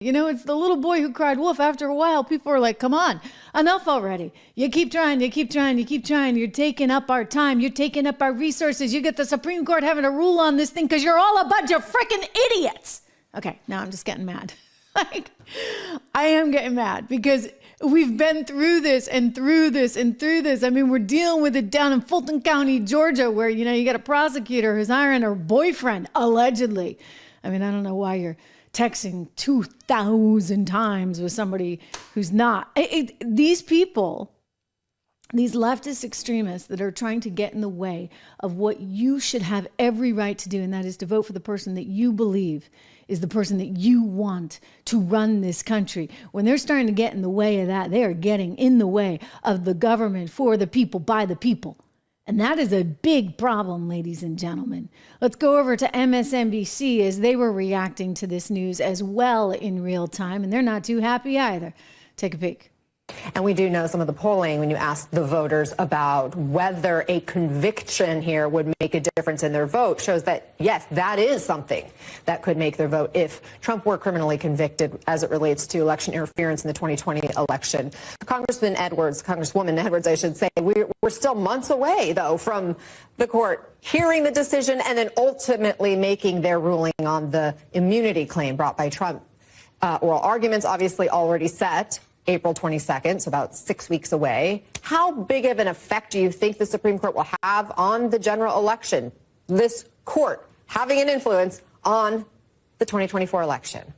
You know, it's the little boy who cried wolf. After a while, people are like, come on, enough already. You keep trying, you keep trying, you keep trying. You're taking up our time. You're taking up our resources. You get the Supreme Court having to rule on this thing because you're all a bunch of freaking idiots. Okay, now I'm just getting mad. Like, I am getting mad because we've been through this and through this and through this. I mean, we're dealing with it down in Fulton County, Georgia, where, you know, you got a prosecutor who's hiring her boyfriend, allegedly. I mean, I don't know why you're texting 2,000 times with somebody who's not. These people, these leftist extremists that are trying to get in the way of what you should have every right to do, and that is to vote for the person that you believe is the person that you want to run this country. When they're starting to get in the way of that, they are getting in the way of the government for the people, by the people. And that is a big problem, ladies and gentlemen. Let's go over to MSNBC as they were reacting to this news as well in real time, and they're not too happy either. Take a peek. And we do know some of the polling when you ask the voters about whether a conviction here would make a difference in their vote shows that, yes, that is something that could make their vote if Trump were criminally convicted as it relates to election interference in the 2020 election. Congresswoman Edwards, I should say, we're still months away, though, from the court hearing the decision and then ultimately making their ruling on the immunity claim brought by Trump. Oral arguments obviously already set. April 22nd, so about 6 weeks away. How big of an effect do you think the Supreme Court will have on the general election? This court having an influence on the 2024 election?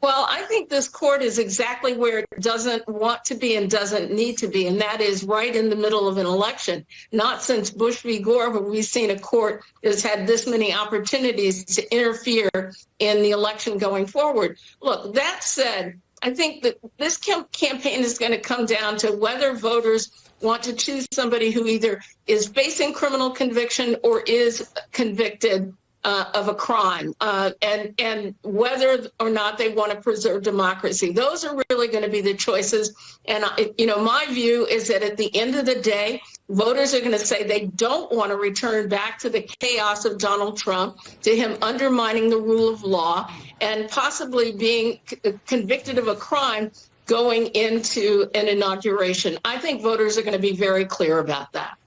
Well, I think this court is exactly where it doesn't want to be and doesn't need to be, and that is right in the middle of an election. Not since Bush v. Gore have we seen a court that's had this many opportunities to interfere in the election going forward. Look, that said, I think that this campaign is going to come down to whether voters want to choose somebody who either is facing criminal conviction or is convicted of a crime, and whether or not they want to preserve democracy. Those are really going to be the choices. And, you know, my view is that at the end of the day, voters are going to say they don't want to return back to the chaos of Donald Trump, to him undermining the rule of law and possibly being convicted of a crime going into an inauguration. I think voters are going to be very clear about that.